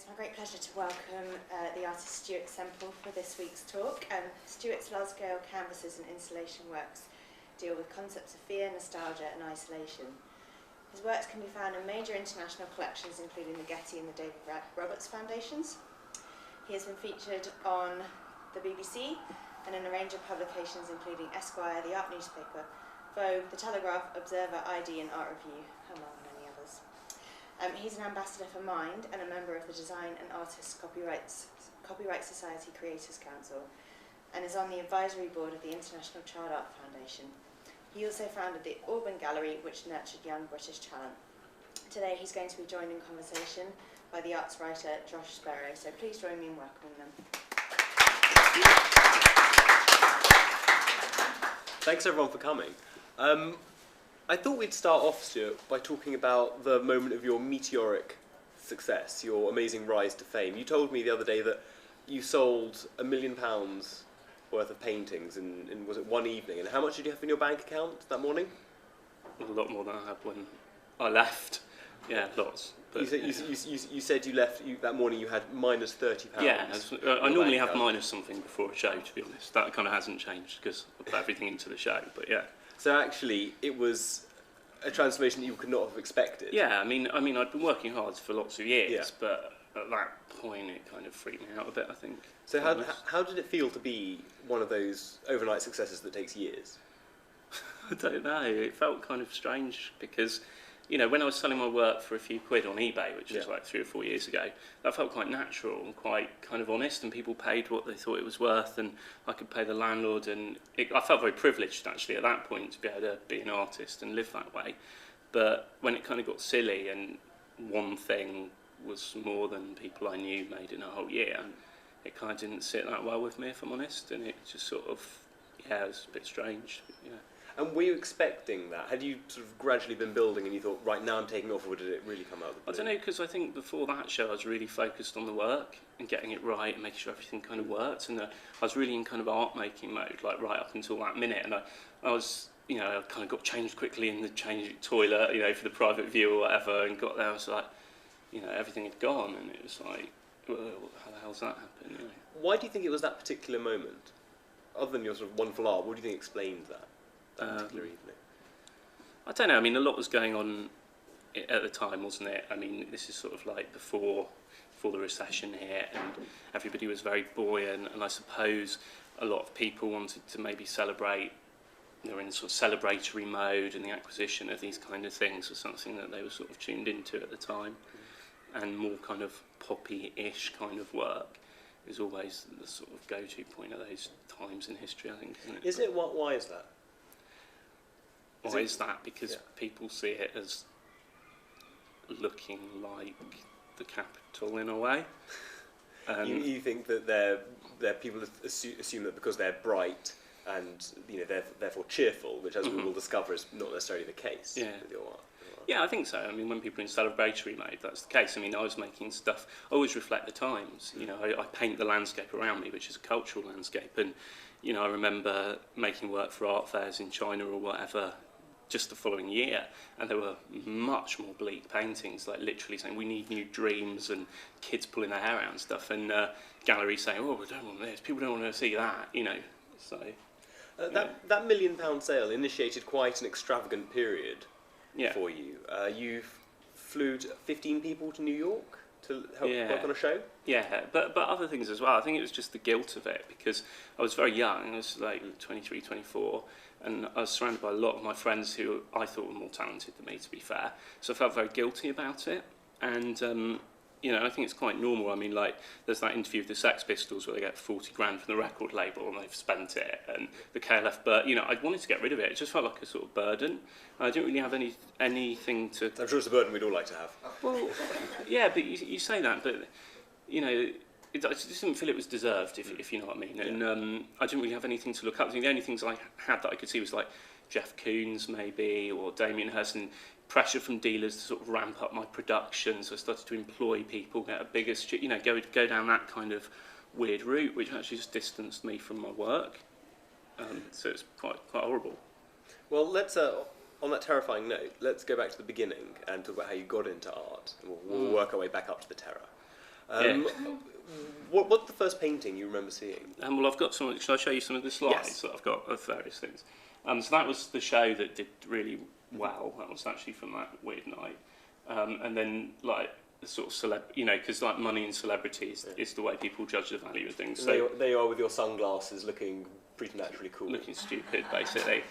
It's my great pleasure to welcome the artist Stuart Semple for this week's talk. Stuart's large-scale canvases and installation works deal with concepts of fear, nostalgia and isolation. His works can be found in major international collections including the Getty and the David Roberts Foundations. He has been featured on the BBC and in a range of publications including Esquire, the Art Newspaper, Vogue, The Telegraph, Observer, ID and Art Review, among many others. He's an ambassador for Mind and a member of the Design and Artists Copyright Society Creators Council and is on the advisory board of the International Child Art Foundation. He also founded the Auburn Gallery, which nurtured young British talent. Today he's going to be joined in conversation by the arts writer Josh Spero, so please join me in welcoming them. Thanks everyone for coming. I thought we'd start off, Stuart, by talking about the moment of your meteoric success, your amazing rise to fame. You told me the other day that you sold £1 million worth of paintings in was it one evening? And how much did you have in your bank account that morning? A lot more than I had when I left. Yeah, lots. But you said you left that morning. You had minus £30. Yeah, I normally have minus something before a show. To be honest, that kind of hasn't changed because I put everything into the show. But yeah. So actually, it was a transformation that you could not have expected. Yeah, I mean, I'd been working hard for lots of years, but at that point, it kind of freaked me out a bit. I think. So how did it feel to be one of those overnight successes that takes years? I don't know. It felt kind of strange because, you know, when I was selling my work for a few quid on eBay, which was like 3 or 4 years ago, that felt quite natural and quite kind of honest, and people paid what they thought it was worth, and I could pay the landlord, and I felt very privileged actually at that point to be able to be an artist and live that way. But when it kind of got silly and one thing was more than people I knew made in a whole year, it kind of didn't sit that well with me, if I'm honest, and it just sort of, it was a bit strange. Yeah. And were you expecting that? Had you sort of gradually been building and you thought, right, now I'm taking off, or did it really come out of the blue? I don't know, because I think before that show I was really focused on the work and getting it right and making sure everything kind of worked, and I was really in kind of art making mode, like right up until that minute, and I was, you know, I kind of got changed quickly in the change toilet, you know, for the private view or whatever, and got there, I was like, you know, everything had gone, and it was like, well, how the hell's that happen, you know? Why do you think it was that particular moment? Other than your sort of wonderful art, what do you think explains that particular evening? I don't know, I mean, a lot was going on at the time, wasn't it? I mean, this is sort of like before the recession hit, and everybody was very buoyant, and I suppose a lot of people wanted to maybe celebrate, they were in sort of celebratory mode, and the acquisition of these kind of things was something that they were sort of tuned into at the time. And more kind of poppy-ish kind of work is always the sort of go-to point at those times in history, I think, isn't it? Is it? Why is that? Why is that? Because people see it as looking like the capital in a way. You think that they're people assume that because they're bright and, you know, they're therefore cheerful, which, as we will discover, is not necessarily the case with your art. Yeah, I think so. I mean, when people are in celebratory mode, that's the case. I mean, I was making stuff, I always reflect the times. You know, I paint the landscape around me, which is a cultural landscape. And, you know, I remember making work for art fairs in China or whatever just the following year. And there were much more bleak paintings, like literally saying, we need new dreams, and kids pulling their hair out and stuff. And galleries saying, oh, we don't want this. People don't want to see that, you know. So that £1 million sale initiated quite an extravagant period. For you. You flew 15 people to New York to help work on a show? Yeah, but other things as well. I think it was just the guilt of it, because I was very young. I was like 23, 24, and I was surrounded by a lot of my friends who I thought were more talented than me, to be fair. So I felt very guilty about it. And, you know, I think it's quite normal. I mean, like, there's that interview with the Sex Pistols where they get 40 grand from the record label and they've spent it, and the KLF, but, you know, I wanted to get rid of it. It just felt like a sort of burden. I didn't really have anything to... I'm sure it's a burden we'd all like to have. Well, yeah, but you say that, but, you know, I just didn't feel it was deserved, if you know what I mean. And I didn't really have anything to look up to. The only things I had that I could see was, like, Jeff Koons, maybe, or Damien Hirst, and pressure from dealers to sort of ramp up my production, so I started to employ people, get a bigger, you know, go down that kind of weird route, which actually just distanced me from my work. So it's quite horrible. Well, let's on that terrifying note, let's go back to the beginning and talk about how you got into art, and we'll work our way back up to the terror. Yeah. What's the first painting you remember seeing? Well, I've got some. Shall I show you some of the slides Yes. that I've got of various things? So that was the show that did really well. That was actually from that weird night. And then like the sort of because like money and celebrities is the way people judge the value of things. So There you are with your sunglasses, looking preternaturally cool. looking stupid, basically.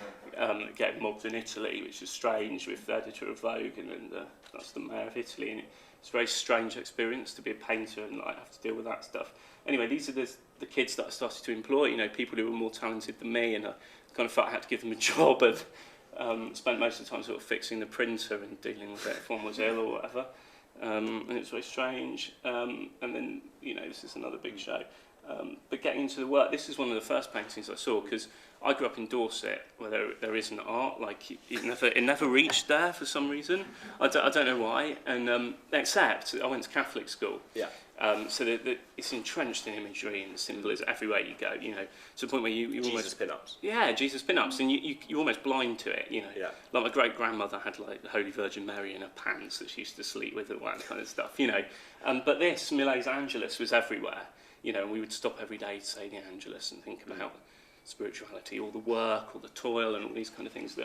Getting mobbed in Italy, which is strange, with the editor of Vogue, and then that's the mayor of Italy. And it's a very strange experience to be a painter and like have to deal with that stuff. Anyway, these are the kids that I started to employ. You know, people who were more talented than me, and I kind of felt I had to give them a job. And spent most of the time sort of fixing the printer and dealing with it if one was ill or whatever. And it was very strange. And then, this is another big show. But getting into the work, this is one of the first paintings I saw, because I grew up in Dorset, where there isn't art. Like it never reached there for some reason. I don't know why. And except I went to Catholic school. Yeah. So it's entrenched in imagery and symbolism everywhere you go. To the point where you Jesus almost pin-ups. Yeah, Jesus pin-ups, and you're almost blind to it. Yeah. Like my great grandmother had like the Holy Virgin Mary in her pants that she used to sleep with, and all that kind of stuff. But this Millet's Angelus was everywhere. And we would stop every day to say the Angelus and think about spirituality, all the work, all the toil, and all these kind of things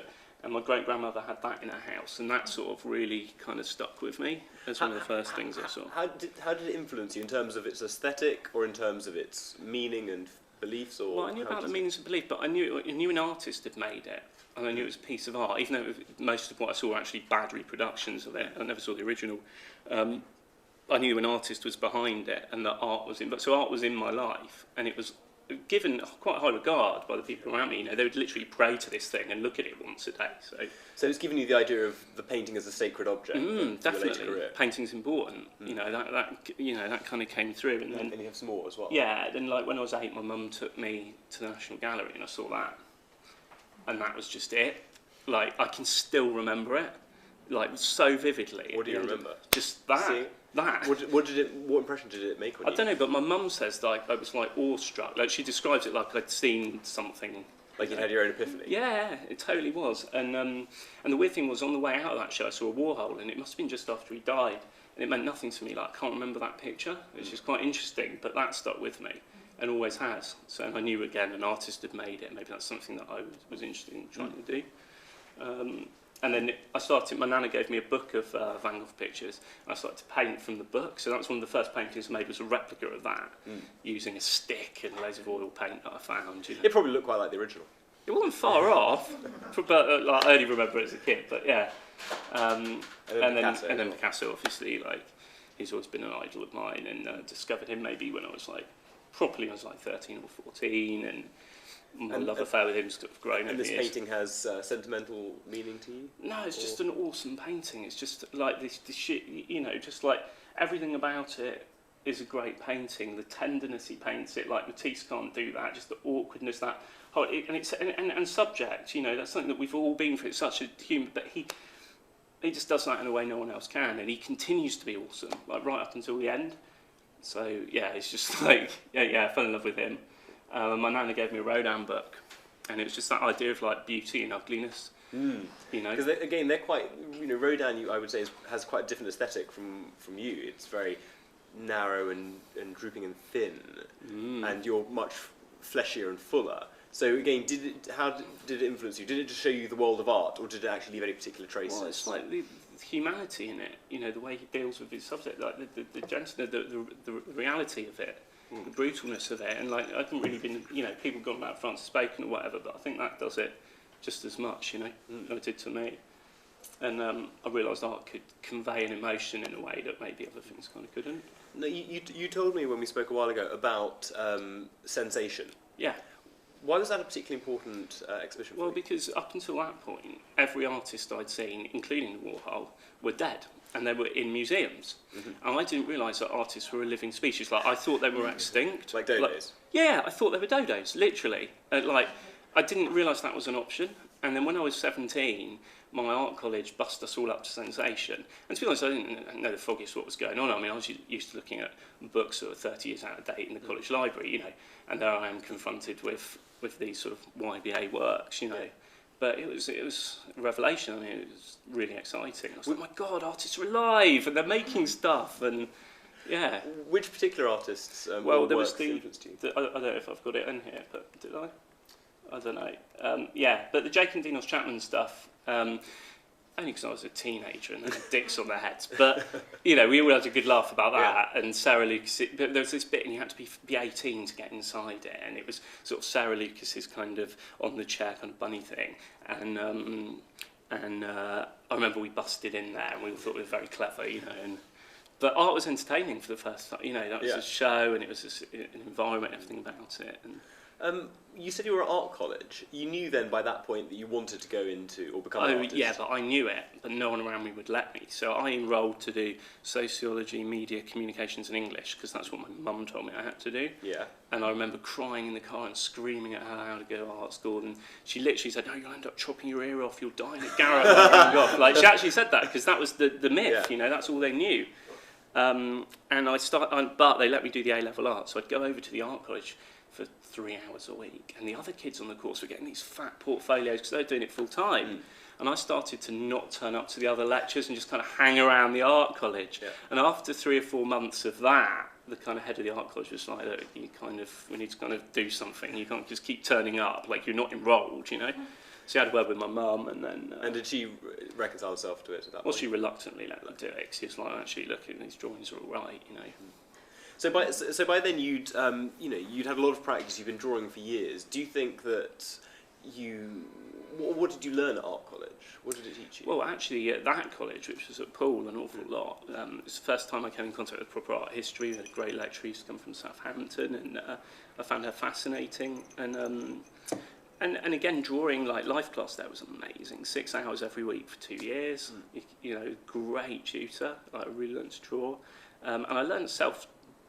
and my great grandmother had that in her house, and that sort of really kind of stuck with me as one of the first things I saw. How did it influence you in terms of its aesthetic, or in terms of its meaning and beliefs? Or well, I knew about the meanings of belief, but I knew an artist had made it, and I knew it was a piece of art, even though most of what I saw were actually bad reproductions of it. I never saw the original. I knew an artist was behind it, and that art was so art was in my life, and it was given quite high regard by the people around me. They would literally pray to this thing and look at it once a day. So it's given you the idea of the painting as a sacred object. Definitely, painting's important. That kind of came through, and then you have some more as well. Yeah, then like when I was 8, my mum took me to the National Gallery, and I saw that, and that was just it. Like I can still remember it, like so vividly. What do you remember? Just that. See? That. What impression did it make on you? I don't know, but my mum says like I was like awestruck. Like she describes it like I'd seen something. Like you had your own epiphany. Yeah, it totally was. And the weird thing was, on the way out of that show, I saw a Warhol, and it must have been just after he died, and it meant nothing to me. Like I can't remember that picture, which is quite interesting, but that stuck with me, and always has. So I knew again an artist had made it. Maybe that's something that I was interested in trying to do. And then my nana gave me a book of Van Gogh pictures, and I started to paint from the book. So that was one of the first paintings I made, was a replica of that, using a stick and loads of oil paint that I found. It probably looked quite like the original. It wasn't far off, but I only remember it as a kid, but yeah. And then Picasso, obviously, like, he's always been an idol of mine, and discovered him maybe when I was like 13 or 14, and my love affair with him has grown over And this years. painting has sentimental meaning to you? No, it's just an awesome painting. It's just like this shit, just like everything about it is a great painting. The tenderness he paints it, like Matisse can't do that. Just the awkwardness, and subject. That's something that we've all been through. It's such a human, but he just does that in a way no one else can, and he continues to be awesome, like right up until the end. So yeah, it's just like I fell in love with him. My nana gave me a Rodin book, and it was just that idea of like beauty and ugliness. Because they're quite, Rodin, I would say, has quite a different aesthetic from you. It's very narrow and drooping and thin, and you're much fleshier and fuller. So again, how did it influence you? Did it just show you the world of art, or did it actually leave any particular traces? Well, it's like the humanity in it. The way he deals with his subject, like the gentleness, the reality of it. The brutalness of it, and like I haven't really been, people gone about Francis Bacon or whatever, but I think that does it just as much, than it did to me. And I realised art could convey an emotion in a way that maybe other things kind of couldn't. No, you told me when we spoke a while ago about sensation. Yeah. Why was that a particularly important exhibition for you? Well, because up until that point, every artist I'd seen, including Warhol, were dead. And they were in museums. And I didn't realise that artists were a living species. Like, I thought they were extinct. Like dodos? I thought they were dodos, literally. I didn't realise that was an option. And then when I was 17, my art college bussed us all up to sensation. And to be honest, I didn't know the foggiest what was going on. I mean, I was used to looking at books that were 30 years out of date in the college library, and there I am confronted with these sort of YBA works, But it was a revelation. I mean, it was really exciting. I was like, oh my God, artists are alive and they're making stuff. And Yeah. Which particular artists Well, or there was works influenced you? I don't know if I've got it in here, but did I? I don't know. Yeah, but the Jake and Dinos Chapman stuff, only because I was a teenager and they had dicks on their heads. But, you know, we all had a good laugh about that. Yeah. And Sarah Lucas, but there was this bit and you had to be 18 to get inside it. And it was sort of Sarah Lucas's kind of on the chair kind of bunny thing. And I remember we busted in there and we all thought we were very clever, you know. But art was entertaining for the first time, you know, that was a show and it was an environment, everything about it. And you said you were at art college. You knew then by that point that you wanted to go into or become an artist? Yeah, but I knew it, but no one around me would let me. So I enrolled to do sociology, media, communications and English because that's what my mum told me I had to do. Yeah. And I remember crying in the car and screaming at her how to go to art school. And she literally said, "No, you'll end up chopping your ear off. You'll die in a garret." Like, she actually said that because that was the myth, you know, that's all they knew. And but they let me do the A-level art. So I'd go over to the art college for 3 hours a week, and the other kids on the course were getting these fat portfolios because they were doing it full time. And I started to not turn up to the other lectures and just kind of hang around the art college. Yeah. And after 3 or 4 months of that, the kind of head of the art college was like, "Look, we need to kind of do something. You can't just keep turning up like you're not enrolled, you know." So I had a word with my mum, and then. And did she reconcile herself to it at that point? Well, she reluctantly let me do it. She was like, "Actually, look, these drawings are all right, you know." So by then you'd had a lot of practice. You've been drawing for years. Do you think that what did you learn at art college? What did it teach you? Well, actually, at that college, which was at Poole, an awful lot. It's the first time I came in contact with proper art history. We had a great lecturer who used to come from Southampton, and I found her fascinating. And again, drawing like life class there was amazing. 6 hours every week for 2 years. You know, great tutor. I really learned to draw, and I learned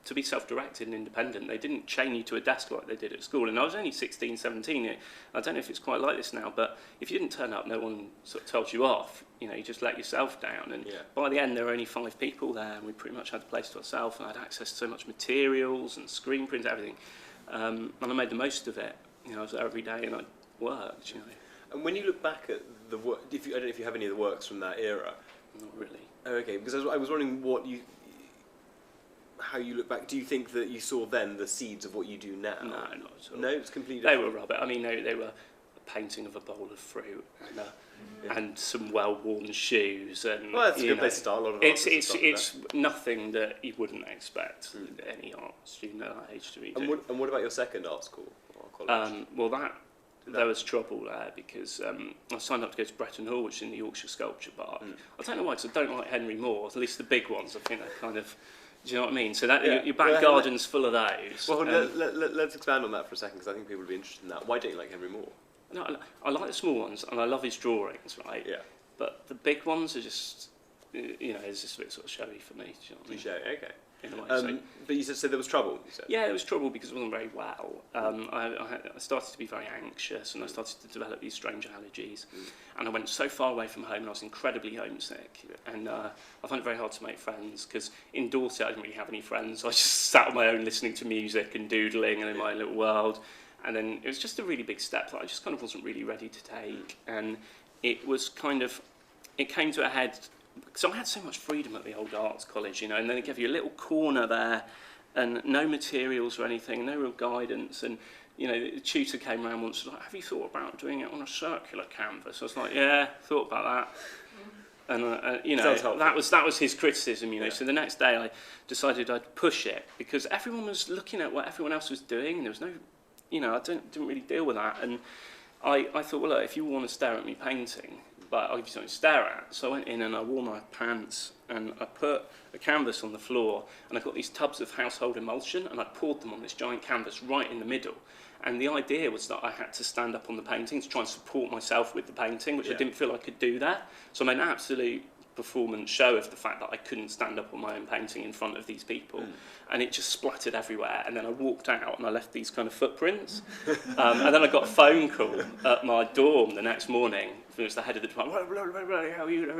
to be self-directed and independent. They didn't chain you to a desk like they did at school. And I was only 16, 17. I don't know if it's quite like this now, but if you didn't turn up, no one sort of told you off. You know, you just let yourself down. And by the end, there were only 5 people there, and we pretty much had the place to ourselves. And I had access to so much materials and screen prints, everything. And I made the most of it. You know, I was there every day and I worked, you know. And when you look back at the work, I don't know if you have any of the works from that era. Not really. Oh, okay, because I was wondering how you look back. Do you think that you saw then the seeds of what you do now? No, not at all. No, it's completely They different. were rubbish. I mean, they were a painting of a bowl of fruit and some well-worn shoes. And, well, that's a good place to start. A lot of it's nothing that you wouldn't expect any art student at that age to be doing. And what about your second art school or college? Well, there was trouble there because I signed up to go to Bretton Hall, which is in the Yorkshire Sculpture Park. I don't know why, because I don't like Henry Moore, at least the big ones. I think they're kind of... Do you know what I mean? So that your back garden's full of those. Well, let's expand on that for a second, because I think people would be interested in that. Why don't you like Henry Moore? No, I like the small ones, and I love his drawings, right? Yeah. But the big ones are just, you know, it's just a bit sort of showy for me. Do you know what I mean? Showy, okay. In a way, but you said there was trouble, you said? Yeah, there was trouble because it wasn't very well. I started to be very anxious, and I started to develop these strange allergies. And I went so far away from home, and I was incredibly homesick. And I found it very hard to make friends, because in Dorset I didn't really have any friends. I just sat on my own listening to music and doodling and in my little world. And then it was just a really big step that I just kind of wasn't really ready to take. And it was kind of, it came to a head, because I had so much freedom at the old arts college, you know, and then they gave you a little corner there and no materials or anything, no real guidance. And, you know, the tutor came around once and was like, "Have you thought about doing it on a circular canvas?" I was like, "Yeah, thought about that." And, you know, that was his criticism, you know. So the next day I decided I'd push it, because everyone was looking at what everyone else was doing, and there was no, you know, I didn't really deal with that. And I thought, well, look, if you want to stare at me painting, but I'll give you something to stare at. So I went in and I wore my pants and I put a canvas on the floor, and I got these tubs of household emulsion and I poured them on this giant canvas right in the middle. And the idea was that I had to stand up on the painting to try and support myself with the painting, which I didn't feel I could do there. So I made an absolute performance show of the fact that I couldn't stand up on my own painting in front of these people. And it just splattered everywhere. And then I walked out and I left these kind of footprints. And then I got a phone call at my dorm the next morning. It was the head of the department. "How are you?"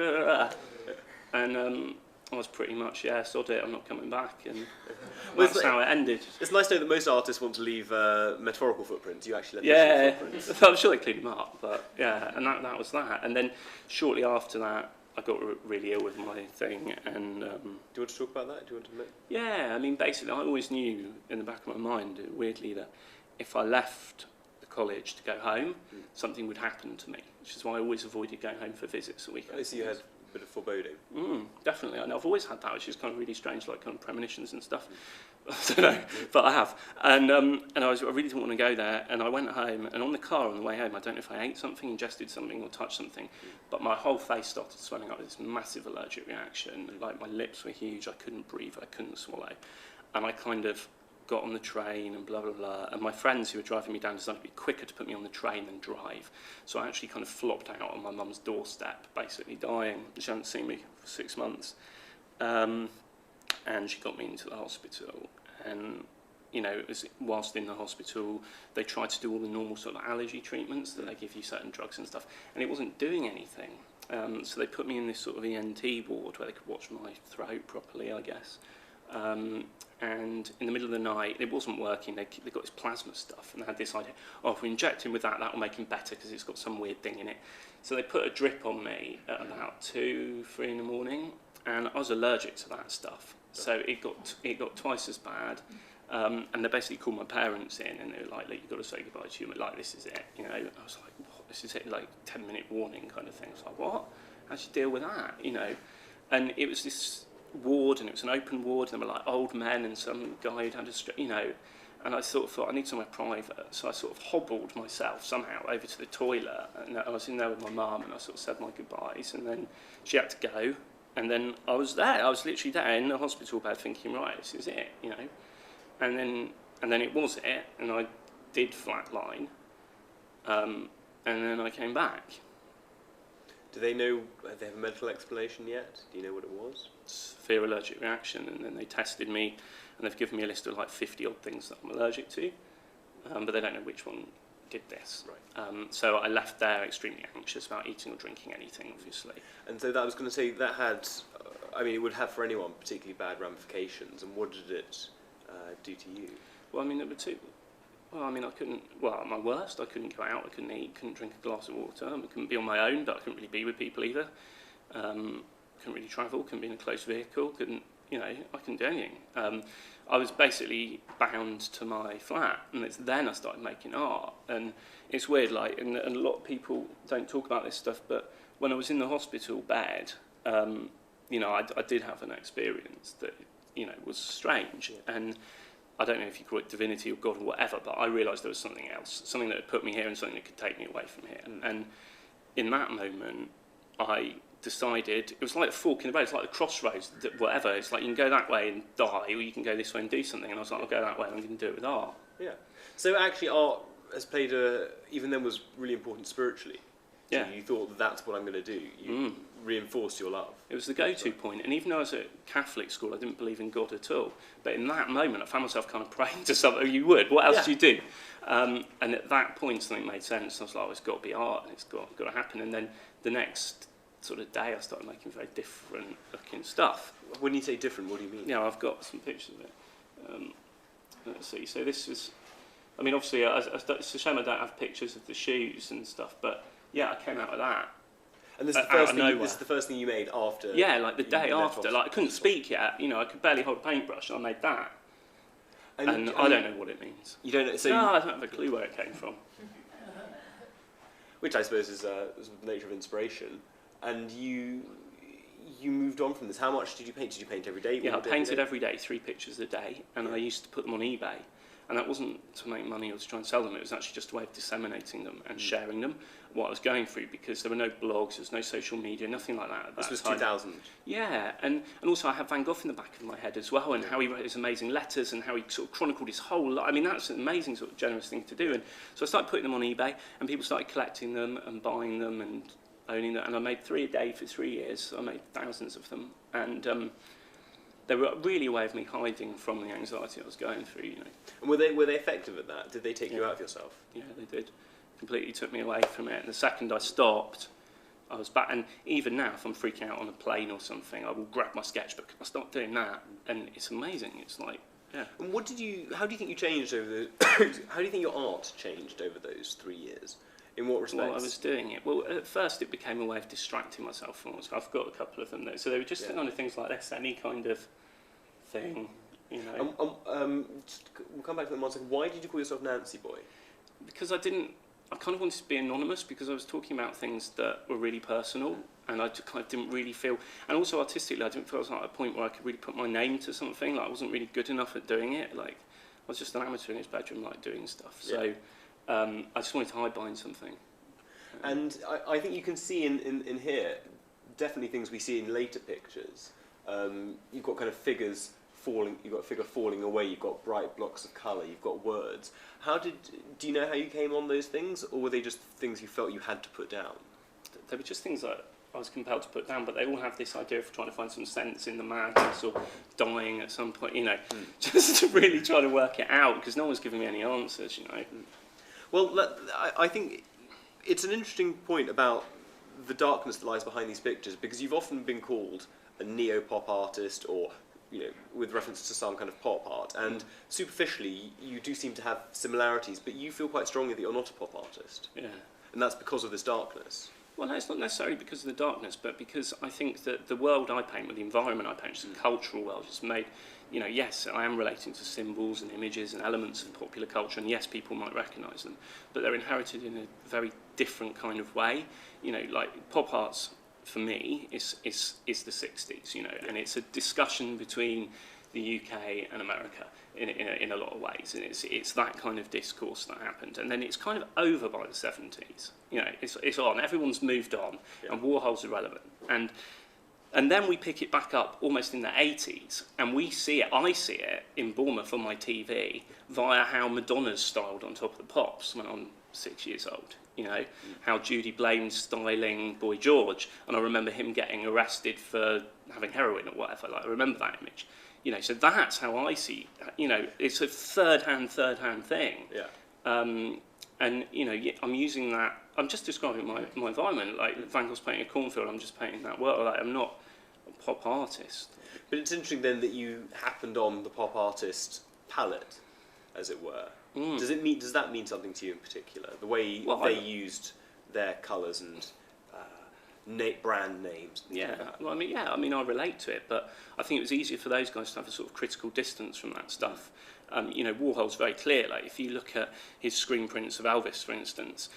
And I was pretty much, sod it, I'm not coming back. And that's how it ended. It's nice to know that most artists want to leave metaphorical footprints. You actually let them leave footprints. I'm sure they cleaned them up, but and that was that. And then shortly after that, I got really ill with my thing, and Do you want to talk about that? Do you want to admit? yeah, I mean, basically, I always knew in the back of my mind, weirdly, that if I left the college to go home, something would happen to me, which is why I always avoided going home for visits at weekends. So you had a bit of foreboding. Definitely, and I've always had that, which is kind of really strange, like kind of premonitions and stuff. I don't know, but I have. And I really didn't want to go there, and I went home, and on the car on the way home, I don't know if I ate something, ingested something, or touched something, but my whole face started swelling up with this massive allergic reaction. Like, my lips were huge, I couldn't breathe, I couldn't swallow. And I kind of got on the train and blah, blah, blah, and my friends who were driving me down decided to be quicker to put me on the train than drive. So I actually kind of flopped out on my mum's doorstep, basically dying. She hadn't seen me for 6 months. And she got me into the hospital, and you know, it was whilst in the hospital they tried to do all the normal sort of allergy treatments that they give you, certain drugs and stuff, and it wasn't doing anything. So they put me in this sort of ENT ward where they could watch my throat properly, I guess. And in the middle of the night, it wasn't working. They got this plasma stuff, and they had this idea, oh, if we inject him with that, that will make him better because it's got some weird thing in it. So they put a drip on me at about 2, 3 in the morning, and I was allergic to that stuff. So it got twice as bad, and they basically called my parents in, and they were like, "Look, you've got to say goodbye to you, like, this is it," you know. I was like, "What? This is it?" Like 10-minute warning kind of thing. I was like, "What? How do you deal with that?" You know, and it was this ward, and it was an open ward, and there were like old men and some guy who'd had a you know, and I sort of thought I need somewhere private, so I sort of hobbled myself somehow over to the toilet, and I was in there with my mum, and I sort of said my goodbyes, and then she had to go. And then I was there. I was literally there in the hospital bed, thinking, right, this is it, you know. And then it was it, and I did flatline, and then I came back. Do they know? Do they have a medical explanation yet? Do you know what it was? Severe allergic reaction, and then they tested me, and they've given me a list of like 50 odd things that I'm allergic to, but they don't know which one did this. Right. So I left there extremely anxious about eating or drinking anything, obviously. And so that I was going to say that had, I mean, it would have for anyone particularly bad ramifications. And what did it do to you? Well, I mean, there were two. Well, I mean, I couldn't. Well, at my worst, I couldn't go out. I couldn't eat. Couldn't drink a glass of water. I couldn't be on my own, but I couldn't really be with people either. Couldn't really travel. Couldn't be in a close vehicle. Couldn't, you know, I couldn't do anything. I was basically bound to my flat, and it's then I started making art. And it's weird, like, and a lot of people don't talk about this stuff, but when I was in the hospital bed, you know, I did have an experience that, you know, was strange. Yeah. And I don't know if you call it divinity or God or whatever, but I realised there was something else, something that had put me here and something that could take me away from here. And in that moment, I decided, it was like a fork in the road, it's like the crossroads, whatever. It's like you can go that way and die, or you can go this way and do something. And I was like, I'll go that way and I'm going to do it with art. Yeah. So actually art has played even then was really important spiritually. So Yeah. you thought that's what I'm going to do. You reinforced your love. It was the go-to point. And even though I was at Catholic school, I didn't believe in God at all. But in that moment, I found myself kind of praying to something. You would. What else do you do? And at that point, something made sense. I was like, oh, it's got to be art, and it's got to happen. And then the next sort of day, I started making very different looking stuff. When you say different, what do you mean? Yeah, I've got some pictures of it. Let's see. So this is, I mean, obviously, it's a shame I don't have pictures of the shoes and stuff, but yeah, I came out with that. And this is the first thing you made after? Yeah, like the day after. Like I couldn't speak yet. You know, I could barely hold a paintbrush. And I made that, and I don't know what it means. You don't know? So no, I don't have a clue where it came from. Which I suppose is the nature of inspiration. And you moved on from this. How much did you paint? Did you paint every day? Yeah, I painted every day, 3 pictures a day, and I used to put them on eBay. And that wasn't to make money or to try and sell them, it was actually just a way of disseminating them and sharing them, what I was going through, because there were no blogs, there was no social media, nothing like that at that This was time. 2000? Yeah, and also I have Van Gogh in the back of my head as well, and how he wrote his amazing letters and how he sort of chronicled his whole life. I mean, that's an amazing sort of generous thing to do. And so I started putting them on eBay, and people started collecting them and buying them and owning them, and I made 3 a day for 3 years, so I made thousands of them. And they were really a way of me hiding from the anxiety I was going through, you know. And were they effective at that? Did they take you out of yourself? Yeah, they did. Completely took me away from it. And the second I stopped, I was back. And even now, if I'm freaking out on a plane or something, I will grab my sketchbook. I start doing that, and it's amazing. It's like, yeah. And how do you think you changed over how do you think your art changed over those 3 years? In what respects? while I was doing it. Well, at first it became a way of distracting myself from what's. I've got a couple of them there. So they were just kind of things like this, any kind of thing, you know. We'll come back to that in 1 second. Why did you call yourself Nancy Boy? Because I kind of wanted to be anonymous because I was talking about things that were really personal, and I just kind of didn't really feel, and also artistically I didn't feel I was at a point where I could really put my name to something. Like I wasn't really good enough at doing it. Like I was just an amateur in his bedroom, like doing stuff. So I just wanted to hide behind something. And I think you can see in here definitely things we see in later pictures. You've got kind of figures falling. You've got a figure falling away. You've got bright blocks of colour. You've got words. Do you know how you came on those things, or were they just things you felt you had to put down? They were just things that I was compelled to put down, but they all have this idea of trying to find some sense in the madness or dying at some point, you know, just to really try to work it out, because no one's giving me any answers, you know. Well, I think it's an interesting point about the darkness that lies behind these pictures, because you've often been called a neo-pop artist, or, you know, with reference to some kind of pop art, and superficially you do seem to have similarities, but you feel quite strongly that you're not a pop artist. Yeah. And that's because of this darkness. Well, no, it's not necessarily because of the darkness, but because I think that the world I paint, with the environment I paint, is a cultural world. It's made, you know, yes, I am relating to symbols and images and elements of popular culture, and yes, people might recognise them, but they're inherited in a very different kind of way. You know, like pop art's, for me, is the 60s, you know, and it's a discussion between the UK and America in a lot of ways, and it's that kind of discourse that happened, and then it's kind of over by the 70s. You know, it's on. Everyone's moved on, and Warhol's irrelevant, and then we pick it back up almost in the 80s, and we see it. I see it in Bournemouth on my TV via how Madonna's styled on Top of the Pops when I'm 6 years old. You know, how Judy Blame's styling Boy George, and I remember him getting arrested for having heroin or whatever. Like, I remember that image. You know, so that's how I see. You know, it's a third-hand thing. Yeah. And you know, I'm using that. I'm just describing my environment. Like Van Gogh's painting a cornfield, I'm just painting that world. Like, I'm not a pop artist. But it's interesting then that you happened on the pop artist palette, as it were. Does that mean something to you in particular? The way they used their colours and brand names. Yeah, well, I mean, I relate to it, but I think it was easier for those guys to have a sort of critical distance from that stuff. You know, Warhol's very clear. Like, if you look at his screen prints of Elvis, for instance,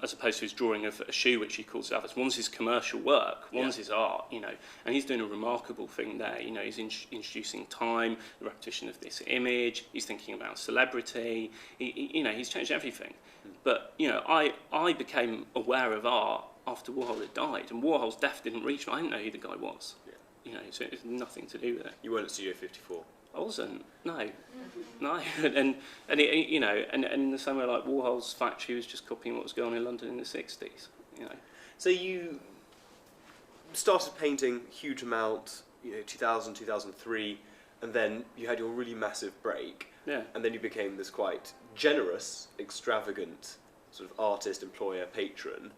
as opposed to his drawing of a shoe, which he calls Elvis, one's his commercial work, one's his art. You know, and he's doing a remarkable thing there. You know, he's introducing time, the repetition of this image. He's thinking about celebrity. You know, he's changed everything. But you know, I became aware of art after Warhol had died, and Warhol's death didn't reach me. I didn't know who the guy was. Yeah. You know, so it's nothing to do with it. You weren't at Studio 54. I wasn't. No. and it, you know, and in the same way, like Warhol's factory was just copying what was going on in London in the 60s. You know. So you started painting huge amount, you know, 2000, 2003, and then you had your really massive break. Yeah. And then you became this quite generous, extravagant sort of artist, employer, patron.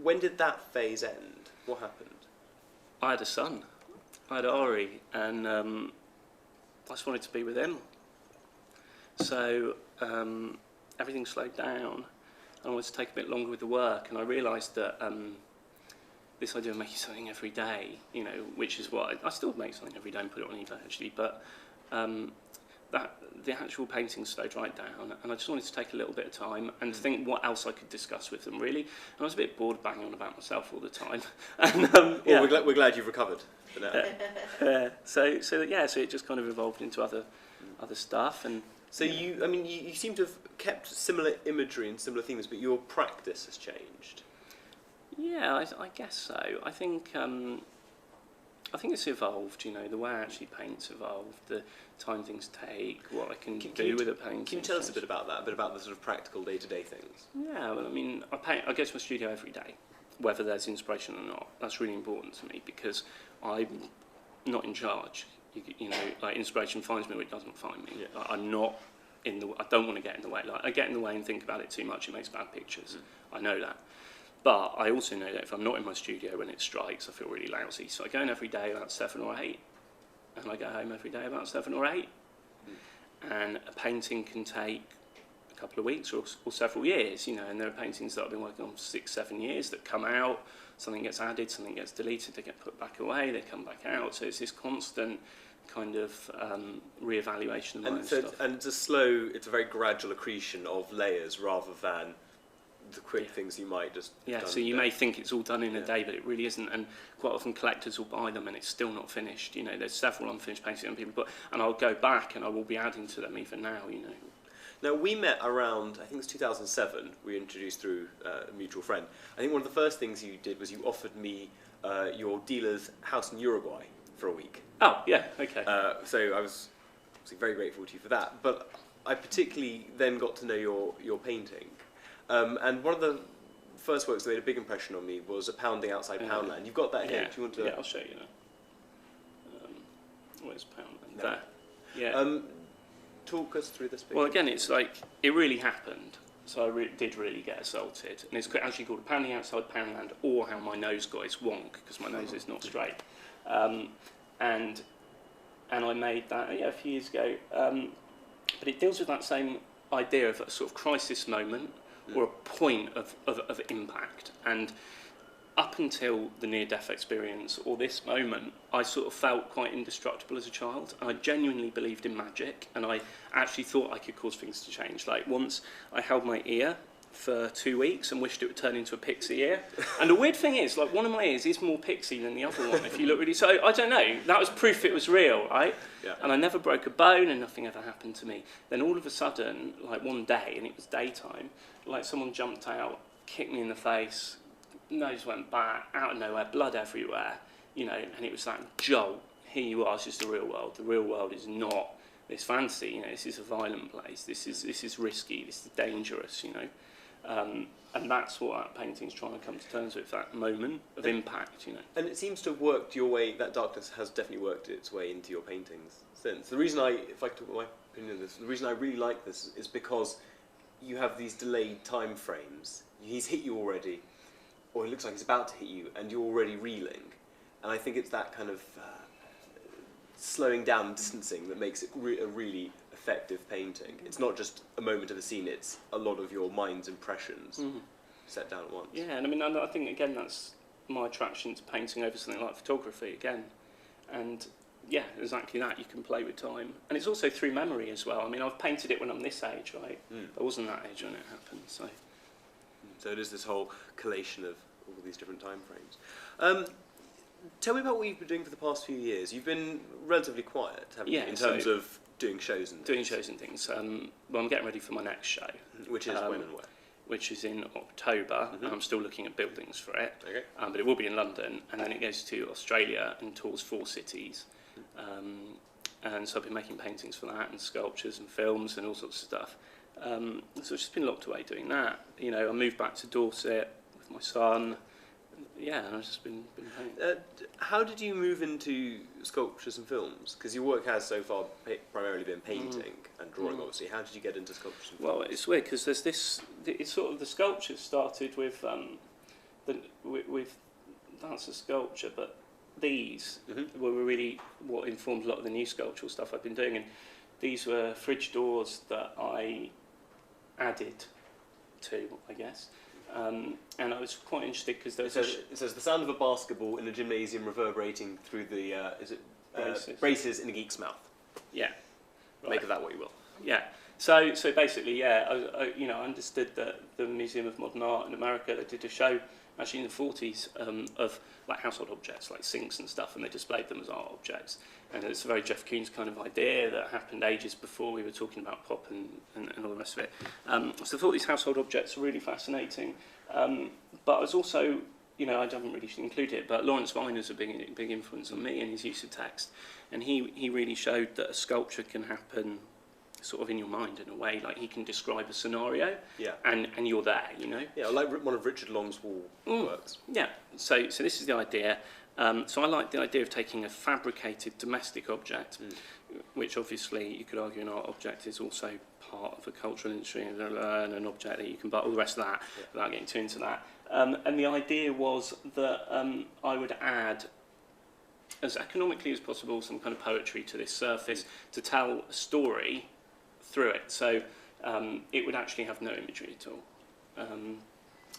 When did that phase end? What happened? I had a son. I had Ari, and I just wanted to be with him. So everything slowed down. I wanted to take a bit longer with the work, and I realised that this idea of making something every day, you know, which is what I still make something every day and put it on eBay actually, but that the actual painting slowed right down, and I just wanted to take a little bit of time and think what else I could discuss with them, really. And I was a bit bored banging on about myself all the time. And, well, we're glad you've recovered for now. So it just kind of evolved into other stuff. And so you seem to have kept similar imagery and similar themes, but your practice has changed. Yeah, I guess so. I think it's evolved, you know, the way I actually paint's evolved, the time things take, what I can do with a painting. Can you tell us a bit about that, a bit about the sort of practical day-to-day things? Yeah, well, I mean, I go to my studio every day, whether there's inspiration or not. That's really important to me because I'm not in charge. You know, like inspiration finds me or it doesn't find me. Yeah. Like, I'm not in the. I don't want to get in the way. Like, I get in the way and think about it too much. It makes bad pictures. I know that. But I also know that if I'm not in my studio when it strikes, I feel really lousy. So I go in every day about 7 or 8, and I go home every day about 7 or 8. And a painting can take a couple of weeks or several years, you know, and there are paintings that I've been working on for 6-7 years that come out, something gets added, something gets deleted, they get put back away, they come back out. So it's this constant kind of re-evaluation of my own stuff. And it's a very gradual accretion of layers rather than the quick things you might just... Yeah, so you may think it's all done in a day, but it really isn't. And quite often collectors will buy them and it's still not finished. You know, there's several unfinished paintings and people, and I'll go back and I will be adding to them even now, you know. Now, we met around, I think it was 2007, we were introduced through a mutual friend. I think one of the first things you did was you offered me your dealer's house in Uruguay for a week. Oh, yeah, okay. So I was obviously very grateful to you for that. But I particularly then got to know your painting. And one of the first works that made a big impression on me was A Pounding Outside Poundland. You've got that here. Do you want to... Yeah, I'll show you now. Where's Poundland? No. There. Yeah. Talk us through this picture. Well, again, it's like, it really happened. So I did really get assaulted. And it's actually called Pounding Outside Poundland, or How My Nose Wonk, because my nose is not straight. And I made that a few years ago. But it deals with that same idea of a sort of crisis moment, or a point of impact. And up until the near-death experience, or this moment, I sort of felt quite indestructible as a child. I genuinely believed in magic, and I actually thought I could cause things to change. Like once I held my ear for 2 weeks and wished it would turn into a pixie ear. And the weird thing is, like, one of my ears is more pixie than the other one, if you look really... So, I don't know, that was proof it was real, right? Yeah. And I never broke a bone and nothing ever happened to me. Then all of a sudden, like one day, and it was daytime, like someone jumped out, kicked me in the face, nose went back, out of nowhere, blood everywhere, you know, and it was that jolt. Here you are, it's just the real world. The real world is not this fantasy, you know, this is a violent place, this is risky, this is dangerous, you know. And that's what that painting's trying to come to terms with, that moment of impact, you know. And it seems to have worked your way, that darkness has definitely worked its way into your paintings since. The reason if I talk about my opinion of this, the reason I really like this is because you have these delayed time frames. He's hit you already, or it looks like he's about to hit you, and you're already reeling. And I think it's that kind of slowing down and distancing that makes it a really effective painting. It's not just a moment of a scene, it's a lot of your mind's impressions set down at once. Yeah, and I mean, I think, again, that's my attraction to painting over something like photography, again. And, yeah, exactly that, you can play with time. And it's also through memory as well. I mean, I've painted it when I'm this age, right? I wasn't that age when it happened, so... So it is this whole collation of all these different time frames. Tell me about what you've been doing for the past few years. You've been relatively quiet, haven't you, in terms of doing shows and things? Doing shows and things. Well, I'm getting ready for my next show. Which is when and where? Which is in October, and I'm still looking at buildings for it. Okay. But it will be in London, and then it goes to Australia and tours 4 cities. And so I've been making paintings for that, and sculptures and films and all sorts of stuff. So I've just been locked away doing that. You know, I moved back to Dorset with my son. Yeah, and I've just been painting. How did you move into sculptures and films? Because your work has so far primarily been painting and drawing, obviously. How did you get into sculptures and films? Well, it's weird because there's this. It's sort of the sculptures started with that's a sculpture, but these were really what informed a lot of the new sculptural stuff I've been doing, and these were fridge doors that I added to, I guess. And I was quite interested because there was it says the sound of a basketball in a gymnasium reverberating through the braces in a geek's mouth. Yeah, right. Make of that what you will. Yeah. So basically, yeah, I understood that the Museum of Modern Art in America, they did a show actually in the 40s of like household objects like sinks and stuff, and they displayed them as art objects. And it's a very Jeff Koons kind of idea that happened ages before we were talking about pop and all the rest of it. So I thought these household objects were really fascinating. But I was also, you know, I haven't really included it, but Lawrence Viner's a big influence on me in his use of text. And he really showed that a sculpture can happen sort of in your mind in a way, like he can describe a scenario, and you're there, you know. Yeah, like one of Richard Long's wall works. Yeah, so this is the idea. So I like the idea of taking a fabricated domestic object, which obviously you could argue an art object is also part of a cultural industry and an object that you can buy, all the rest of that, without getting too into that. And the idea was that I would add, as economically as possible, some kind of poetry to this surface to tell a story through it. So it would actually have no imagery at all.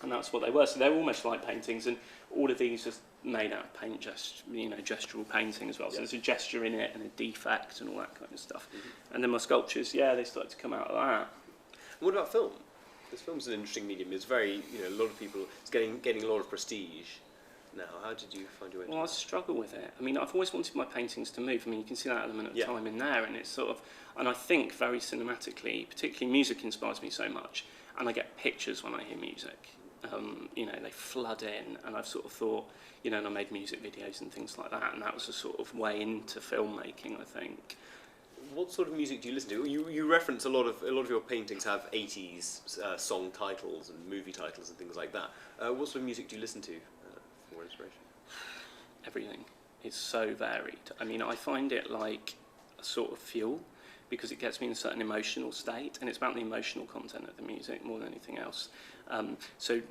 And that's what they were. So they're almost like paintings, and all of these are made out of paint, gestural painting as well. So there's a gesture in it and a defect and all that kind of stuff. And then my sculptures, they started to come out of that. And what about film? Because film's an interesting medium. It's very, a lot of people, it's getting a lot of prestige now. How did you find your way into Well, I that? struggle with it. I mean, I've always wanted my paintings to move. I mean, you can see that element of Yeah. time in there, and it's sort of, and I think very cinematically, particularly music inspires me so much, and I get pictures when I hear music. They flood in, and I've sort of thought, and I made music videos and things like that, and that was a sort of way into filmmaking, I think. What sort of music do you listen to? You reference a lot of your paintings have 80s song titles and movie titles and things like that. What sort of music do you listen to for inspiration? Everything. It's so varied. I mean, I find it like a sort of fuel, because it gets me in a certain emotional state, and it's about the emotional content of the music more than anything else. So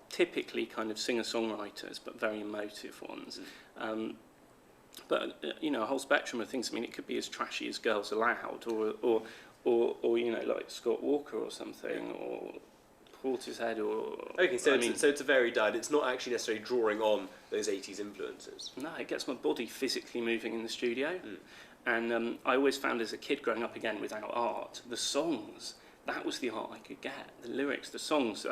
typically kind of singer-songwriters, but very emotive ones. But a whole spectrum of things. I mean, it could be as trashy as Girls Aloud, or like Scott Walker or something, or Portishead, or... Okay, so it's a varied diet. It's not actually necessarily drawing on those 80s influences. No, it gets my body physically moving in the studio. And I always found as a kid growing up, again, without art, the songs, that was the art I could get. The lyrics, the songs,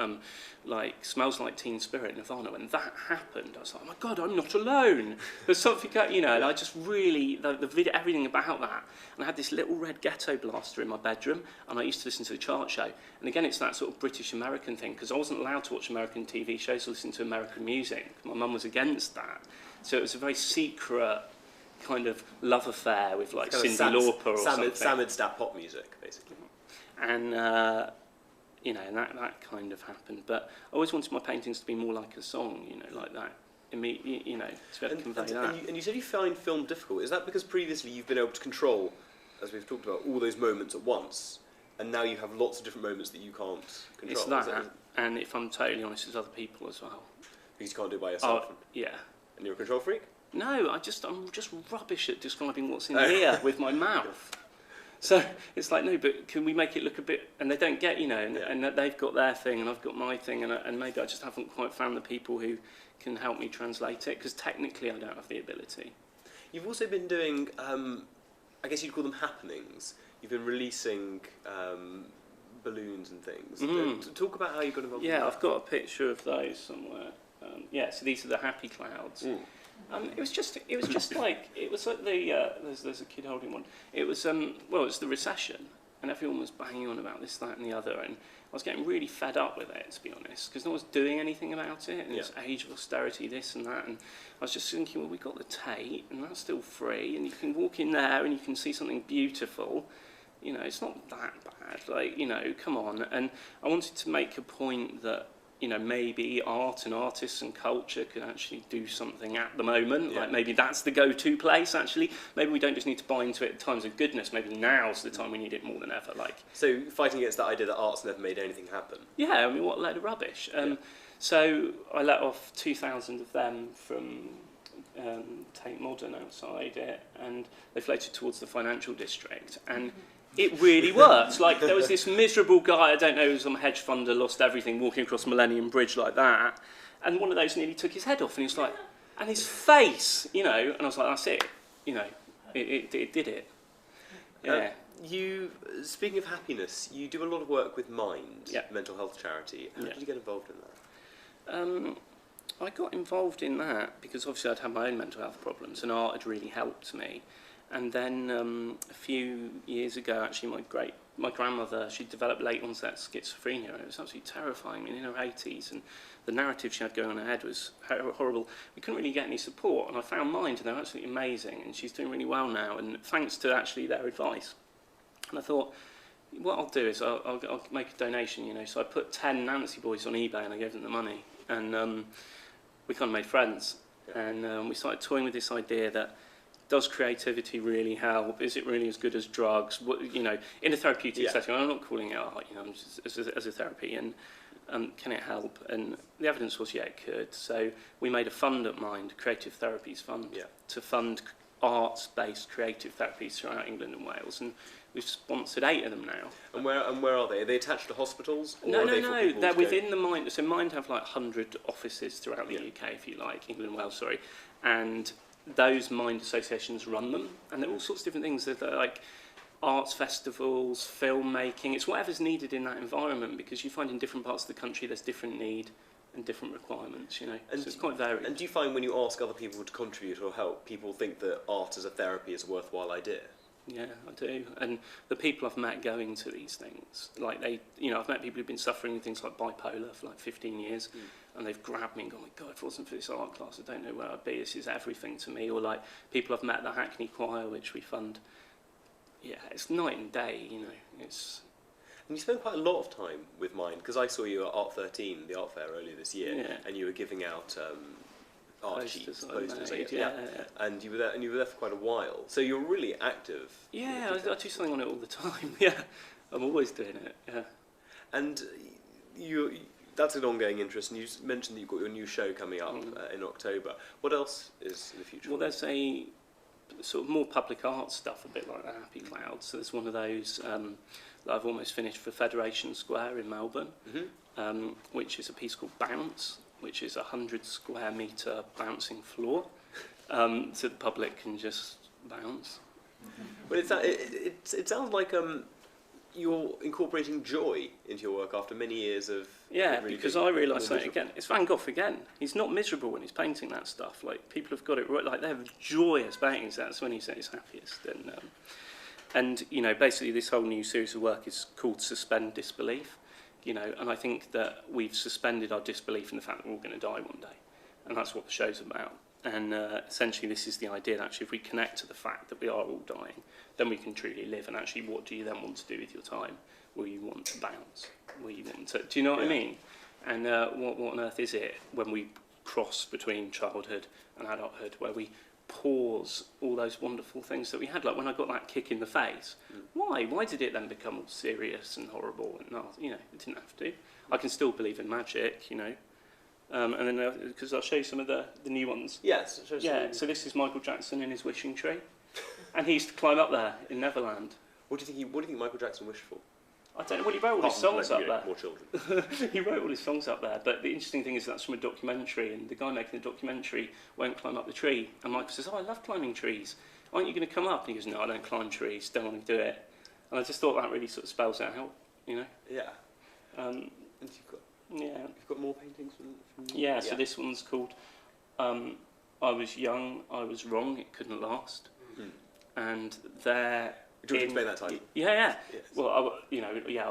like Smells Like Teen Spirit, Nirvana, when that happened, I was like, oh my God, I'm not alone. There's something, and I just really, the video, everything about that. And I had this little red ghetto blaster in my bedroom, and I used to listen to the chart show. And again, it's that sort of British-American thing, because I wasn't allowed to watch American TV shows or listen to American music. My mum was against that. So it was a very secret kind of love affair with like Cyndi Lauper or something. Samid pop music, basically. And and that kind of happened. But I always wanted my paintings to be more like a song, like that. To be able to convey that. And you said you find film difficult. Is that because previously you've been able to control, as we've talked about, all those moments at once, and now you have lots of different moments that you can't control? It's that, and if I'm totally honest, there's other people as well. Because you can't do it by yourself. Yeah. And you're a control freak? No, I'm just rubbish at describing what's in here with my mouth. So it's like, no, but can we make it look a bit... And they don't get, and they've got their thing and I've got my thing, and maybe I just haven't quite found the people who can help me translate it, because technically I don't have the ability. You've also been doing, I guess you'd call them happenings. You've been releasing balloons and things. Talk about how you got involved with that. Yeah, I've got a picture of those somewhere. So these are the happy clouds. It was just like there's a kid holding one. It was it's the recession, and everyone was banging on about this, that, and the other, and I was getting really fed up with it, to be honest, because no one's doing anything about it, and it's age of austerity, this and that, and I was just thinking, well, we got the Tate, and that's still free, and you can walk in there and you can see something beautiful. It's not that bad. Come on. And I wanted to make a point that, maybe art and artists and culture can actually do something at the moment. Yeah. Like maybe that's the go-to place, actually. Maybe we don't just need to buy into it at times of goodness. Maybe now's the time we need it more than ever. So fighting against that idea that art's never made anything happen. Yeah, I mean, what a load of rubbish. So I let off 2,000 of them from Tate Modern outside it, and they floated towards the financial district. And it really worked. There was this miserable guy, I don't know, some hedge funder, lost everything, walking across Millennium Bridge like that, and one of those nearly took his head off, and he was like, and his face, and I was like, that's it, it did it. Yeah. Speaking of happiness, you do a lot of work with Mind, mental health charity. How did you get involved in that? I got involved in that because obviously I'd had my own mental health problems, and art had really helped me. And then a few years ago, actually, my grandmother, she developed late onset schizophrenia, and it was absolutely terrifying. I mean, in her 80s, and the narrative she had going on in her head was horrible. We couldn't really get any support, and I found Mind, and they're absolutely amazing, and she's doing really well now, and thanks to actually their advice. And I thought, what I'll do is I'll make a donation, So I put 10 Nancy boys on eBay, and I gave them the money, and we kind of made friends, and we started toying with this idea that, does creativity really help? Is it really as good as drugs? In a therapeutic setting, I'm not calling it art, just as a therapy, and can it help? And the evidence was, it could. So we made a fund at Mind, Creative Therapies Fund, to fund arts-based creative therapies throughout England and Wales, and we've sponsored 8 of them now. And where are they? Are they attached to hospitals? Or No, are they for people they're to go- within the Mind. So Mind have like 100 offices throughout the UK, if you like, England and Wales, sorry. And those Mind associations run them, and they're all sorts of different things. They're like arts festivals, filmmaking. It's whatever's needed in that environment, because you find in different parts of the country there's different need and different requirements, you know. And so it's quite varied. And do you find when you ask other people to contribute or help, people think that art as a therapy is a worthwhile idea? Yeah, I do. And the people I've met going to these things, like I've met people who've been suffering with things like bipolar for like 15 years, and they've grabbed me and gone, my God, if it wasn't for this art class, I don't know where I'd be. This is everything to me. Or like people I've met at the Hackney Choir, which we fund. Yeah, it's night and day, you know. It's... And you spend quite a lot of time with Mind, because I saw you at Art 13, the art fair earlier this year, and you were giving out art sheets, posters, and you were there for quite a while. So you're really active. Yeah, I do something on it all the time. Yeah, I'm always doing it. Yeah. And that's an ongoing interest. And you mentioned that you've got your new show coming up in October. What else is in the future? Well, there's a sort of more public art stuff, a bit like the Happy Cloud. So there's one of those that I've almost finished for Federation Square in Melbourne, which is a piece called Bounce, which is a 100 square metre bouncing floor, so the public can just bounce. But it sounds like you're incorporating joy into your work after many years of... Yeah, really because I realise that, again, it's Van Gogh again. He's not miserable when he's painting that stuff. Like, people have got it right, like, they're joyous paintings. That's when he's at his happiest. And you know, basically this whole new series of work is called Suspend Disbelief. You know, and I think that we've suspended our disbelief in the fact that we're all going to die one day. And that's what the show's about. And essentially this is the idea that actually if we connect to the fact that we are all dying, then we can truly live. And actually, what do you then want to do with your time? Will you want to bounce? Will you want to... Do you know what I mean? And what on earth is it when we cross between childhood and adulthood, where we pause all those wonderful things that we had? Like when I got that kick in the face, why? Why did it then become all serious and horrible? And no, you know, it didn't have to. I can still believe in magic, you know. And then, because I'll show you some of the new ones. Yes. So this is Michael Jackson in his wishing tree, and he used to climb up there in Neverland. What do you think Michael Jackson wished for? I don't know. Well, he wrote all his songs up there. More children. He wrote all his songs up there. But the interesting thing is that's from a documentary, and the guy making the documentary won't climb up the tree. And Michael says, "Oh, I love climbing trees. Aren't you going to come up?" And he goes, "No, I don't climb trees. Don't want to do it." And I just thought that really sort of spells out how, you know. Yeah. And you've got more paintings from yeah. So this one's called "I Was Young, I Was Wrong. It Couldn't Last." And they're... Do you want to explain that title? Yeah. Yes. Well, I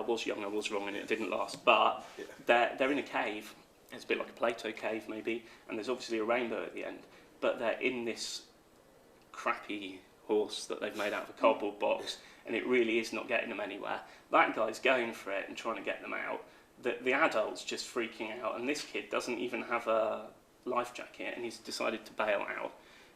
was young, I was wrong, and it didn't last. But they're in a cave. It's a bit like a Plato cave, maybe, and there's obviously a rainbow at the end. But they're in this crappy horse that they've made out of a cardboard box, and it really is not getting them anywhere. That guy's going for it and trying to get them out. The adult's just freaking out, and this kid doesn't even have a life jacket, and he's decided to bail out.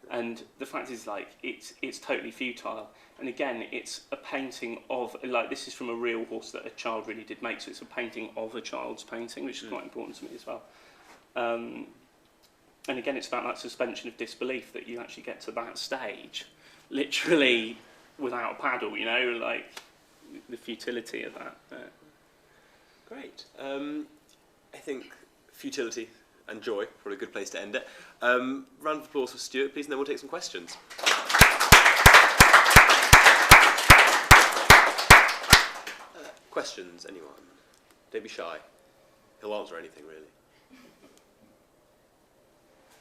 And the fact is, like, it's totally futile. And again, it's a painting of, like, this is from a real horse that a child really did make, so it's a painting of a child's painting, which is quite important to me as well. And again, it's about that suspension of disbelief, that you actually get to that stage, literally without a paddle, you know, like, the futility of that. Great. I think futility and joy, probably a good place to end it. Round of applause for Stuart, please, and then we'll take some questions. Questions, anyone? Don't be shy. He'll answer anything, really.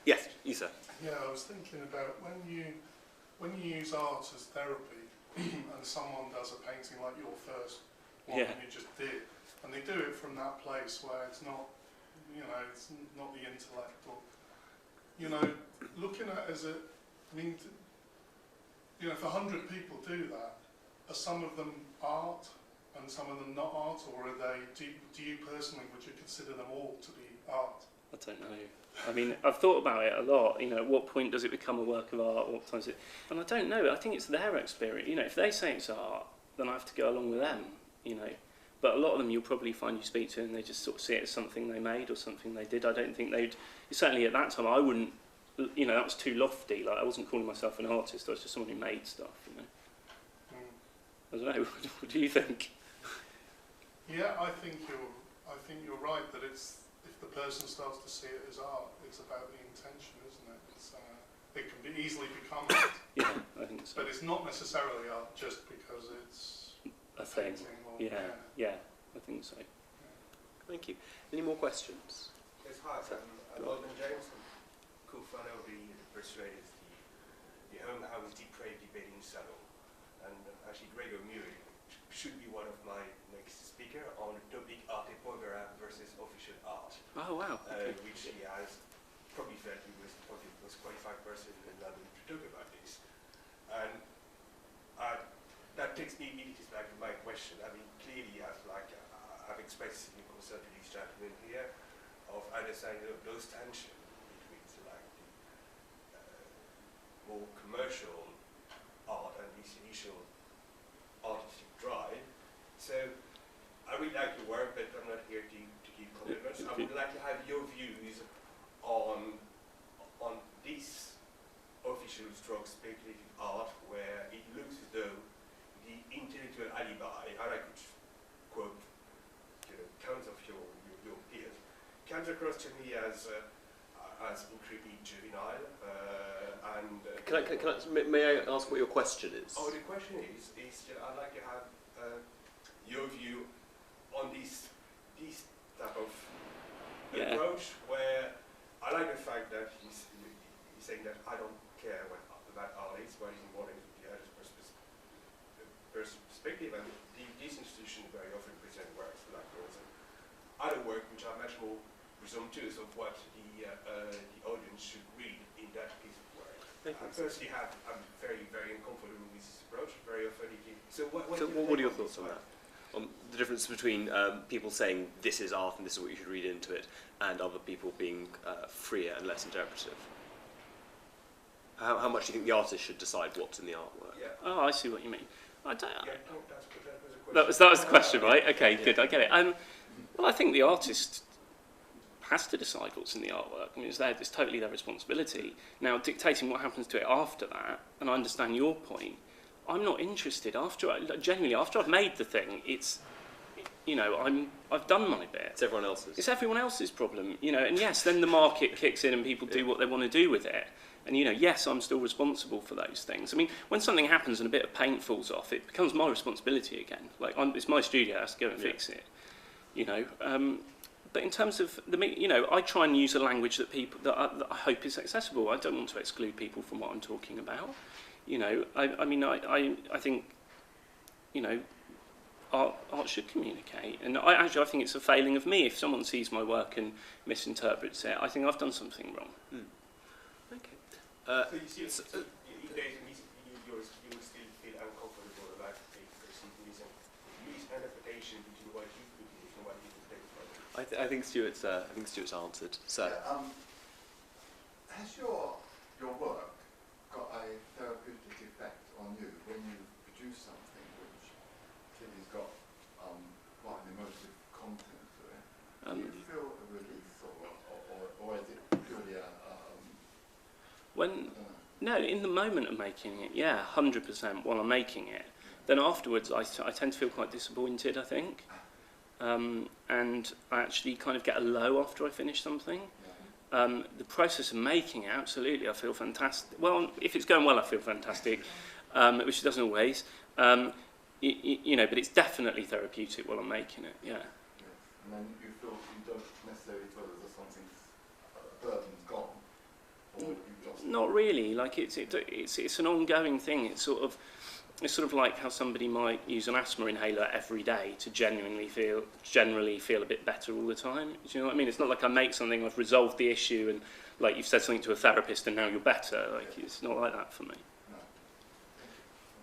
Yes, Isa. Yeah, I was thinking about when you use art as therapy, and someone does a painting like your first one you just did, and they do it from that place where it's not, you know, it's not the intellect, or, you know, looking at it as a, I mean, you know, if 100 people do that, are some of them art and some of them not art, or are they, do you personally, would you consider them all to be art? I don't know. I mean, I've thought about it a lot, you know, at what point does it become a work of art, what time is it, and I don't know, I think it's their experience, you know, if they say it's art, then I have to go along with them, you know. But a lot of them you'll probably find you speak to and they just sort of see it as something they made or something they did. I don't think they'd... Certainly at that time I wouldn't you know, that was too lofty. Like, I wasn't calling myself an artist. I was just someone who made stuff. You know. I don't know. What do you think? Yeah, I think you're right that it's, if the person starts to see it as art, it's about the intention, isn't it? It can be easily become art. Yeah, I think so. But it's not necessarily art just because it's A thing. painting or, Yeah, I think so. Thank you. Any more questions? Yes, hi. I'm Alden James. I'm co-founder of the Persuaded, the home house depraved debating salon. And actually Gregor Muri should be one of my next speaker on the topic arte povera versus official art. Oh wow. Okay. Which he has probably felt he was probably the most qualified person in London to talk about this. And that takes me immediately back to my question. I mean, clearly I've expressed in concern to these gentlemen here of understanding those tensions between the more commercial art and this initial artistic drive. So I really like your work, but I'm not here to give commitments. I would like to have your views on this official stroke speculative art, where it looks as though the intellectual alibi, and I could quote tons of your peers, comes across to me as incredibly juvenile May I ask what your question is? Oh, the question is I'd like to have your view on this type of approach, where I like the fact that he's saying that I don't care what that art is, what is important is the artist's perspective, and these institutions very often present works like yours and other work which are much more presumptuous of what the audience should read in that piece of work. Personally, I'm very, very uncomfortable with this approach. Very often, what are your thoughts on that? On the difference between people saying this is art and this is what you should read into it, and other people being freer and less interpretive? How much do you think the artist should decide what's in the artwork? Yeah. Oh, I see what you mean. I don't. Yeah, no, that was a question. That was the question, right? Okay, good. I get it. Well, I think the artist has to decide what's in the artwork. I mean, it's totally their responsibility. Now, dictating what happens to it after that, and I understand your point, I'm not interested. After I've made the thing, I've done my bit. It's everyone else's. It's everyone else's problem, and yes, then the market kicks in and people do what they want to do with it. And, yes, I'm still responsible for those things. I mean, when something happens and a bit of paint falls off, it becomes my responsibility again. Like, it's my studio, I have to go and fix it, But in terms of I try and use a language that I hope is accessible. I don't want to exclude people from what I'm talking about. I think, art should communicate. And I think it's a failing of me if someone sees my work and misinterprets it. I think I've done something wrong. Okay. So you see, if there is a you would still feel uncomfortable about the perceived misinterpretation between what you put in and what you take from it. I think Stuart's answered. So, has your work got a therapeutic effect on you when you produce something which clearly has got quite an emotive content to it? Do you feel a release, or is it purely a No, in the moment of making it, 100% while I'm making it. Then afterwards, I tend to feel quite disappointed, I think. And I actually kind of get a low after I finish something. The process of making it, absolutely, I feel fantastic. Well, if it's going well, I feel fantastic, which it doesn't always. But it's definitely therapeutic while I'm making it, Yes. And then you feel you don't necessarily feel as though something's burden's gone, or you just... Not really. Like it's an ongoing thing. It's sort of like how somebody might use an asthma inhaler every day to generally feel a bit better all the time. Do you know what I mean? It's not like I make something, I've resolved the issue, and like you've said something to a therapist and now you're better. Like it's not like that for me. No.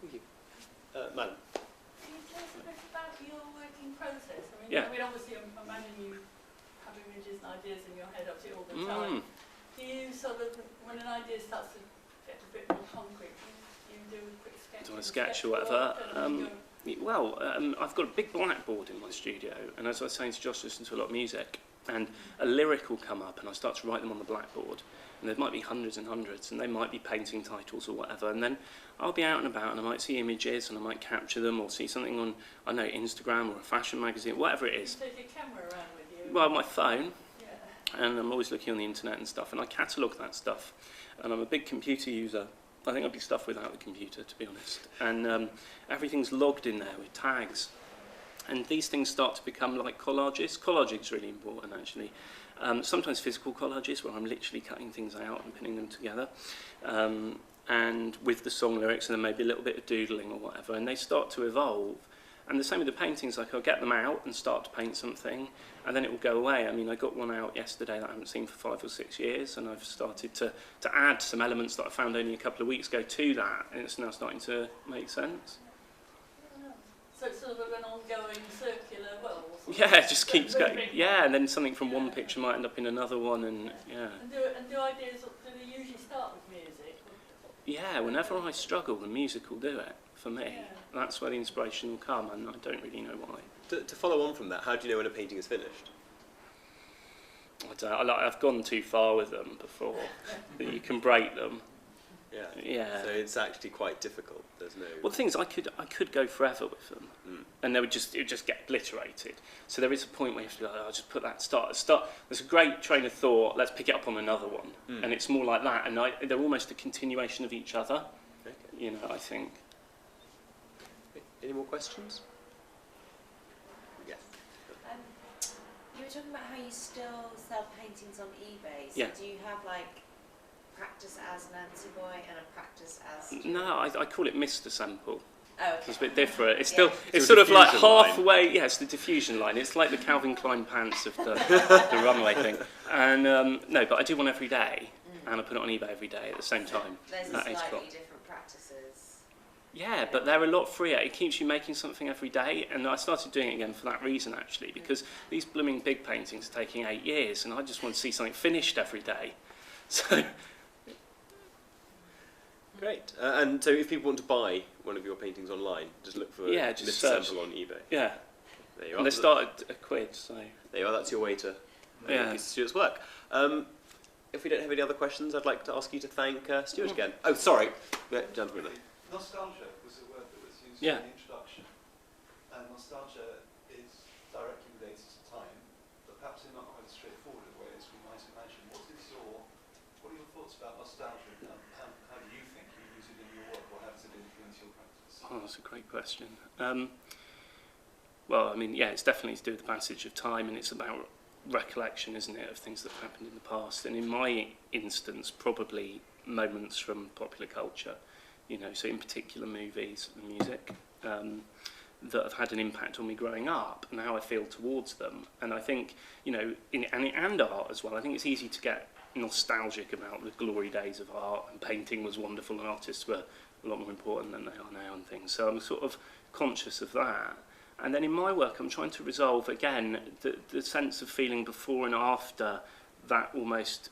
thank you. Madam. Can you tell us a bit about your working process? Yeah. I mean, obviously, I'm imagining you have images and ideas in your head up to all the time. Do you sort of, when an idea starts to get a bit more concrete, you do a quick sketch? Do a sketch or whatever. I've got a big blackboard in my studio, and as I was saying to Josh, I listen to a lot of music. and a lyric will come up and I start to write them on the blackboard, and there might be hundreds and hundreds, and they might be painting titles or whatever, and then I'll be out and about and I might see images and I might capture them, or see something on, I don't know, Instagram or a fashion magazine, whatever it is. You take your camera around with you? Well, my phone, Yeah. and I'm always looking on the internet and stuff, and I catalogue that stuff, and I'm a big computer user. I think I'd be stuffed without the computer, to be honest, and everything's logged in there with tags. And these things start to become like collages. Collaging is really important, actually. Sometimes physical collages, where I'm literally cutting things out and pinning them together, and with the song lyrics, and then maybe a little bit of doodling or whatever, and they start to evolve. And the same with the paintings, like I'll get them out and start to paint something, and then it will go away. I mean, I got one out yesterday that I haven't seen for 5 or 6 years, and I've started to add some elements that I found only a couple of weeks ago to that, and it's now starting to make sense. So it's sort of an ongoing circular, well... Yeah, it just keeps going. Yeah, and then something from one picture might end up in another one, and yeah. And do ideas, do they usually start with music? Yeah, whenever I struggle, the music will do it for me. Yeah. That's where the inspiration will come, and I don't really know why. To follow on from that, how do you know when a painting is finished? I've gone too far with them before. You can break them. Yeah. Yeah. So it's actually quite difficult. There's no. Well, the thing is, I could go forever with them, and it would just get obliterated. So there is a point where you have to be like, I'll just put that start. There's a great train of thought. Let's pick it up on another one, and it's more like that. And they're almost a continuation of each other. Okay. You know, I think. Any more questions? Yes. You were talking about how you still sell paintings on eBay. So Yeah. do you have like practice as Nancy Boy and a practice as... No, I call it Mr. Semple. Oh, okay. It's a bit different. It's Yeah. still, it's sort of like diffusion line. halfway. Yeah, it's the diffusion line. It's like the Calvin Klein pants of the runway thing. And no, but I do one every day, and I put it on eBay every day at the same time. There's at 8 slightly o'clock. different practices. Yeah, but they're a lot freer. It keeps you making something every day, and I started doing it again for that reason, actually, because these blooming big paintings are taking 8 years, and I just want to see something finished every day. So. Great. And so if people want to buy one of your paintings online, just look for just Mr. search. Semple on eBay. Yeah, There you are. and they start at £1, so. There you are. That's your way to Yeah. piece of Stuart's work. If we don't have any other questions, I'd like to ask you to thank Stuart again. Oh, sorry. Gentlemen. Nostalgia was a word that was used Yeah. in the introduction, and nostalgia is directly related to time, but perhaps in not quite as straightforward a way as we might imagine. What are your thoughts about nostalgia, and how do you think you use it in your work, or how does it influence your practice? Oh, that's a great question. Well, I mean, yeah, it's definitely to do with the passage of time, and it's about recollection, isn't it, of things that have happened in the past. And in my instance, probably moments from popular culture, you know, so in particular movies and music that have had an impact on me growing up and how I feel towards them. And I think, you know, and art as well, I think it's easy to get nostalgic about the glory days of art, and painting was wonderful and artists were a lot more important than they are now and things. So I'm sort of conscious of that. And then in my work, I'm trying to resolve, again, the sense of feeling before and after that almost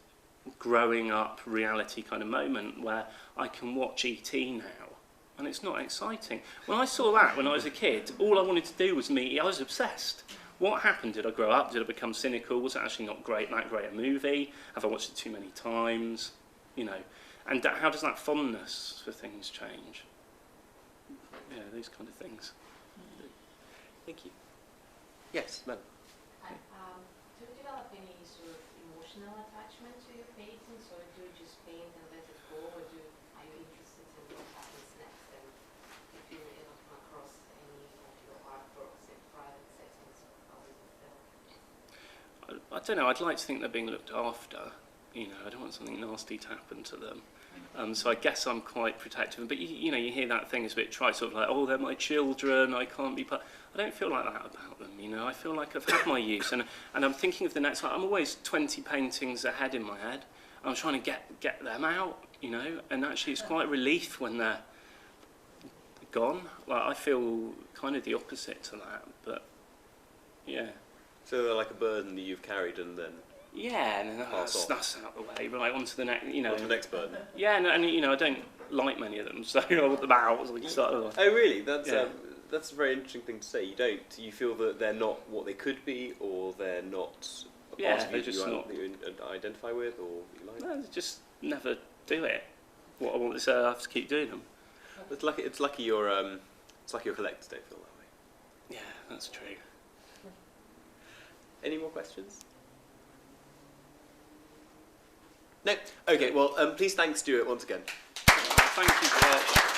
growing up reality kind of moment where I can watch E.T. now. And it's not exciting. When I saw that when I was a kid, all I wanted to do was meet. I was obsessed. What happened? Did I grow up? Did I become cynical? Was it actually not that great a movie? Have I watched it too many times? You know, and how does that fondness for things change? Yeah, those kind of things. Thank you. Yes, madam. Do you develop any sort of emotional attachment to your paintings, or do you just paint and let it go, or are you interested in what happens next? And if you ever come across any of your artworks in private settings, how does it feel? I don't know. I'd like to think they're being looked after. You know, I don't want something nasty to happen to them. So I guess I'm quite protective. But you know, you hear that thing is a bit trite, sort of like, oh, they're my children. I can't be. I don't feel like that about them. You know, I feel like I've had my use, and I'm thinking of the next. Like, I'm always 20 paintings ahead in my head. I'm trying to get them out. You know, and actually, it's quite a relief when they're gone. Like, I feel kind of the opposite to that. But yeah. So they're like a burden that you've carried and then Yeah, and then Pass that's out the way. Right, on to the next. You know. on to the next burden. Yeah, and you know, I don't like many of them, so I want them out. So Oh, really? Yeah. That's a very interesting thing to say. You feel that they're not what they could be, or they're not Yeah, parts of they're you that just you, not. that you identify with or you like? No, they just never do it. What I want to say, I have to keep doing them. It's lucky you're collectors don't feel that way. Yeah, that's true. Any more questions? No? Okay, well, please thank Stuart once again. Thank you, Bert.